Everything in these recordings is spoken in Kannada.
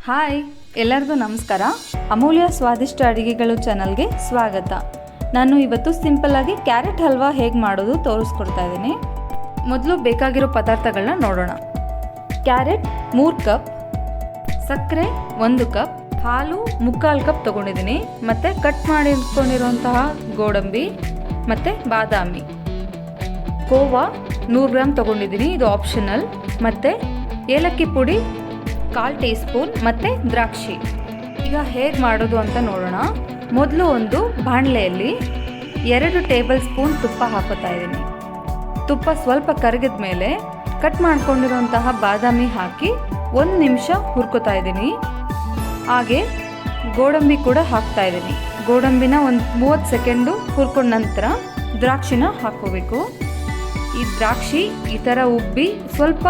ಹಾಯ್, ಎಲ್ಲರಿಗೂ ನಮಸ್ಕಾರ. ಅಮೂಲ್ಯ ಸ್ವಾದಿಷ್ಟ ಅಡುಗೆಗಳು ಚಾನಲ್ಗೆ ಸ್ವಾಗತ. ನಾನು ಇವತ್ತು ಸಿಂಪಲ್ಲಾಗಿ ಕ್ಯಾರೆಟ್ ಹಲ್ವಾ ಹೇಗೆ ಮಾಡೋದು ತೋರಿಸ್ಕೊಡ್ತಾ ಇದ್ದೀನಿ. ಮೊದಲು ಬೇಕಾಗಿರೋ ಪದಾರ್ಥಗಳನ್ನ ನೋಡೋಣ. ಕ್ಯಾರೆಟ್ 3 ಕಪ್, ಸಕ್ಕರೆ 1 ಕಪ್, ಹಾಲು 3/4 ಕಪ್ ತೊಗೊಂಡಿದ್ದೀನಿ, ಮತ್ತು ಕಟ್ ಮಾಡಿಟ್ಕೊಂಡಿರುವಂತಹ ಗೋಡಂಬಿ ಮತ್ತು ಬಾದಾಮಿ, ಕೋವಾ 100 ಗ್ರಾಮ್ ತೊಗೊಂಡಿದ್ದೀನಿ, ಇದು ಆಪ್ಷನಲ್, ಮತ್ತು ಏಲಕ್ಕಿ ಪುಡಿ 1/4 ಟೀ ಸ್ಪೂನ್ ಮತ್ತು ದ್ರಾಕ್ಷಿ. ಈಗ ಹೇಗೆ ಮಾಡೋದು ಅಂತ ನೋಡೋಣ. ಮೊದಲು ಒಂದು ಬಾಣಲೆಯಲ್ಲಿ 2 ಟೇಬಲ್ ಸ್ಪೂನ್ ತುಪ್ಪ ಹಾಕೋತಾ ಇದ್ದೀನಿ. ತುಪ್ಪ ಸ್ವಲ್ಪ ಕರಗಿದ ಮೇಲೆ ಕಟ್ ಮಾಡ್ಕೊಂಡಿರುವಂತಹ ಬಾದಾಮಿ ಹಾಕಿ 1 ನಿಮಿಷ ಹುರ್ಕೋತಾ ಇದ್ದೀನಿ. ಹಾಗೆ ಗೋಡಂಬಿ ಕೂಡ ಹಾಕ್ತಾ ಇದ್ದೀನಿ. ಗೋಡಂಬಿನ ಒಂದು 30 ಸೆಕೆಂಡು ಹುರ್ಕೊಂಡ ನಂತರ ದ್ರಾಕ್ಷಿನ ಹಾಕ್ಕೋಬೇಕು. ಈ ದ್ರಾಕ್ಷಿ ಈ ಥರ ಉಬ್ಬಿ ಸ್ವಲ್ಪ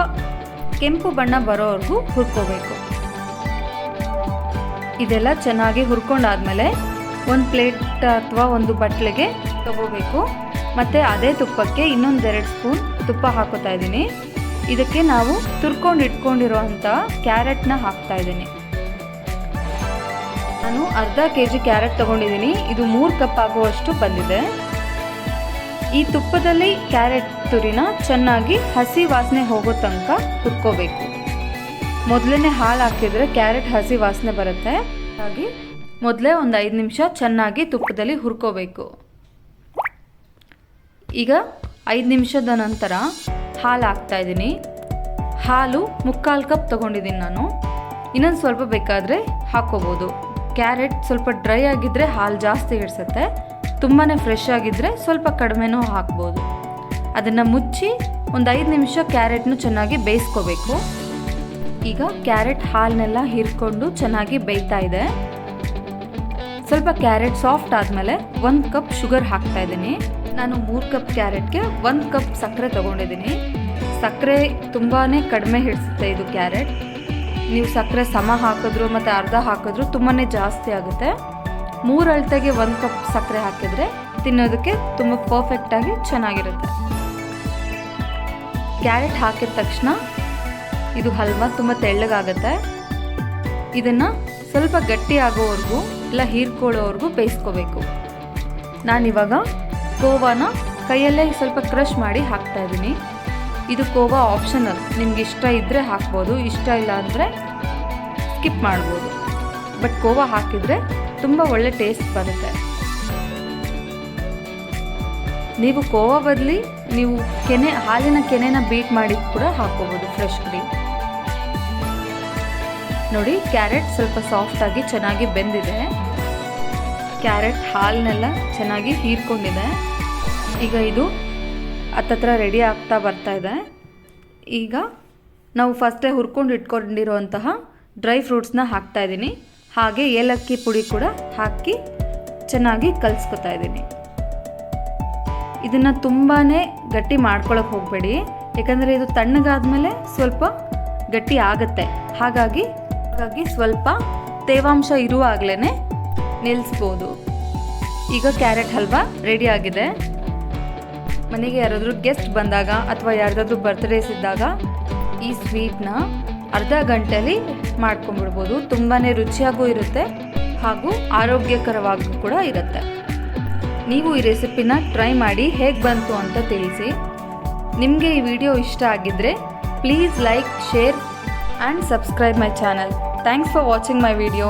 ಕೆಂಪು ಬಣ್ಣ ಬರೋವರೆಗೂ ಹುರ್ಕೋಬೇಕು. ಇದೆಲ್ಲ ಚೆನ್ನಾಗಿ ಹುರ್ಕೊಂಡಾದ್ಮೇಲೆ ಒಂದು ಪ್ಲೇಟ್ ಅಥವಾ ಒಂದು ಬಟ್ಲಿಗೆ ತಗೋಬೇಕು. ಮತ್ತು ಅದೇ ತುಪ್ಪಕ್ಕೆ ಇನ್ನೊಂದು 2 ಸ್ಪೂನ್ ತುಪ್ಪ ಹಾಕೋತಾ ಇದ್ದೀನಿ. ಇದಕ್ಕೆ ನಾವು ತುರ್ಕೊಂಡು ಇಟ್ಕೊಂಡಿರೋವಂಥ ಕ್ಯಾರೆಟ್ನ ಹಾಕ್ತಾ ಇದ್ದೀನಿ. ನಾನು ಅರ್ಧ kg ಕ್ಯಾರೆಟ್ ತೊಗೊಂಡಿದ್ದೀನಿ. ಇದು 3 ಕಪ್ ಆಗುವಷ್ಟು ಬಂದಿದೆ. ಈ ತುಪ್ಪದಲ್ಲಿ ಕ್ಯಾರೆಟ್ ತುರಿನ ಚೆನ್ನಾಗಿ ಹಸಿ ವಾಸನೆ ಹೋಗೋ ತನಕ ಹುರ್ಕೋಬೇಕು. ಮೊದಲೇ ಹಾಲು ಹಾಕಿದರೆ ಕ್ಯಾರೆಟ್ ಹಸಿ ವಾಸನೆ ಬರುತ್ತೆ. ಹಾಗಾಗಿ ಮೊದಲೇ ಒಂದು 5 ನಿಮಿಷ ಚೆನ್ನಾಗಿ ತುಪ್ಪದಲ್ಲಿ ಹುರ್ಕೋಬೇಕು. ಈಗ 5 ನಿಮಿಷದ ನಂತರ ಹಾಲು ಹಾಕ್ತಾ ಇದ್ದೀನಿ. ಹಾಲು 3/4 ಕಪ್ ತೊಗೊಂಡಿದ್ದೀನಿ ನಾನು. ಇನ್ನೊಂದು ಸ್ವಲ್ಪ ಬೇಕಾದರೆ ಹಾಕ್ಕೋಬೋದು. ಕ್ಯಾರೆಟ್ ಸ್ವಲ್ಪ ಡ್ರೈ ಆಗಿದ್ದರೆ ಹಾಲು ಜಾಸ್ತಿ ಹಿಡಿಸುತ್ತೆ. ತುಂಬಾ ಫ್ರೆಶ್ ಆಗಿದ್ದರೆ ಸ್ವಲ್ಪ ಕಡಿಮೆನೂ ಹಾಕ್ಬೋದು. ಅದನ್ನು ಮುಚ್ಚಿ ಒಂದು 5 ನಿಮಿಷ ಕ್ಯಾರೆಟ್ನು ಚೆನ್ನಾಗಿ ಬೇಯಿಸ್ಕೋಬೇಕು. ಈಗ ಕ್ಯಾರೆಟ್ ಹಾಲನ್ನೆಲ್ಲ ಹೀರ್ಕೊಂಡು ಚೆನ್ನಾಗಿ ಬೇಯ್ತಾ ಇದೆ. ಸ್ವಲ್ಪ ಕ್ಯಾರೆಟ್ ಸಾಫ್ಟ್ ಆದಮೇಲೆ 1 ಕಪ್ ಶುಗರ್ ಹಾಕ್ತಾ ಇದ್ದೀನಿ. ನಾನು 3 ಕಪ್ ಕ್ಯಾರೆಟ್ಗೆ 1 ಕಪ್ ಸಕ್ಕರೆ ತೊಗೊಂಡಿದ್ದೀನಿ. ಸಕ್ಕರೆ ತುಂಬಾ ಕಡಿಮೆ ಹಿಡಿಸುತ್ತೆ ಇದು ಕ್ಯಾರೆಟ್. ನೀವು ಸಕ್ಕರೆ ಸಮ ಹಾಕಿದ್ರು ಮತ್ತು ಅರ್ಧ ಹಾಕಿದ್ರು ತುಂಬಾ ಜಾಸ್ತಿ ಆಗುತ್ತೆ. 3 ಅಳತೆಗೆ 1 ಕಪ್ ಸಕ್ಕರೆ ಹಾಕಿದರೆ ತಿನ್ನೋದಕ್ಕೆ ತುಂಬ ಪರ್ಫೆಕ್ಟಾಗಿ ಚೆನ್ನಾಗಿರುತ್ತೆ. ಕ್ಯಾರೆಟ್ ಹಾಕಿದ ತಕ್ಷಣ ಇದು ಹಲ್ವಾ ತುಂಬ ತೆಳ್ಳಗಾಗುತ್ತೆ. ಇದನ್ನು ಸ್ವಲ್ಪ ಗಟ್ಟಿ ಆಗೋವರೆಗೂ ಇಲ್ಲ ಹೀರ್ಕೊಳ್ಳೋವರೆಗೂ ಬೇಯಿಸ್ಕೋಬೇಕು. ನಾನಿವಾಗ ಕೋವಾನ ಕೈಯಲ್ಲೇ ಸ್ವಲ್ಪ ಕ್ರಷ್ ಮಾಡಿ ಹಾಕ್ತಾ ಇದ್ದೀನಿ. ಇದು ಕೋವಾ ಆಪ್ಷನಲ್, ನಿಮ್ಗೆ ಇಷ್ಟ ಇದ್ದರೆ ಹಾಕ್ಬೋದು, ಇಷ್ಟ ಇಲ್ಲ ಅಂದರೆ ಸ್ಕಿಪ್ ಮಾಡ್ಬೋದು. ಬಟ್ ಕೋವಾ ಹಾಕಿದರೆ ತುಂಬ ಒಳ್ಳೆ ಟೇಸ್ಟ್ ಬರುತ್ತೆ. ನೀವು ಕೋವಾ ಬದಲಿ ನೀವು ಹಾಲಿನ ಕೆನೆನ ಬೀಟ್ ಮಾಡಿ ಕೂಡ ಹಾಕ್ಕೋಬೋದು, ಫ್ರೆಶ್ ಕ್ರೀಮ್. ನೋಡಿ, ಕ್ಯಾರೆಟ್ ಸ್ವಲ್ಪ ಸಾಫ್ಟಾಗಿ ಚೆನ್ನಾಗಿ ಬೆಂದಿದೆ. ಕ್ಯಾರೆಟ್ ಹಾಲನ್ನೆಲ್ಲ ಚೆನ್ನಾಗಿ ಹೀರ್ಕೊಂಡಿದೆ. ಈಗ ಇದು ಹತ್ತತ್ರ ರೆಡಿ ಆಗ್ತಾ ಬರ್ತಾ ಇದೆ. ಈಗ ನಾವು ಫಸ್ಟೇ ಹುರ್ಕೊಂಡು ಇಟ್ಕೊಂಡಿರುವಂತಹ ಡ್ರೈ ಫ್ರೂಟ್ಸ್ನ ಹಾಕ್ತಾ ಇದ್ದೀನಿ. ಹಾಗೆ ಏಲಕ್ಕಿ ಪುಡಿ ಕೂಡ ಹಾಕಿ ಚೆನ್ನಾಗಿ ಕಲಿಸ್ಕೊತಾ ಇದ್ದೀನಿ. ಇದನ್ನು ತುಂಬಾ ಗಟ್ಟಿ ಮಾಡ್ಕೊಳಕ್ಕೆ ಹೋಗಬೇಡಿ, ಯಾಕಂದರೆ ಇದು ತಣ್ಣಗಾದ್ಮೇಲೆ ಸ್ವಲ್ಪ ಗಟ್ಟಿ ಆಗುತ್ತೆ. ಹಾಗಾಗಿ ಸ್ವಲ್ಪ ತೇವಾಂಶ ಇರುವಾಗಲೇ ನಿಲ್ಲಿಸ್ಬೋದು. ಈಗ ಕ್ಯಾರೆಟ್ ಹಲ್ವಾ ರೆಡಿ ಆಗಿದೆ. ಮನೆಗೆ ಯಾರಾದರೂ ಗೆಸ್ಟ್ ಬಂದಾಗ ಅಥವಾ ಯಾರ್ದಾದ್ರೂ ಬರ್ತ್ಡೇಸ್ ಇದ್ದಾಗ ಈ ಸ್ವೀಟ್ನ ಅರ್ಧ ಗಂಟೆಯಲ್ಲಿ ಮಾಡ್ಕೊಂಡ್ಬಿಡ್ಬೋದು. ತುಂಬಾ ರುಚಿಯಾಗೂ ಇರುತ್ತೆ ಹಾಗೂ ಆರೋಗ್ಯಕರವಾಗೂ ಕೂಡ ಇರುತ್ತೆ. ನೀವು ಈ ರೆಸಿಪಿನ ಟ್ರೈ ಮಾಡಿ ಹೇಗೆ ಬಂತು ಅಂತ ತಿಳಿಸಿ. ನಿಮಗೆ ಈ ವಿಡಿಯೋ ಇಷ್ಟ ಆಗಿದ್ದರೆ please like, share and subscribe my channel. Thanks for watching my video.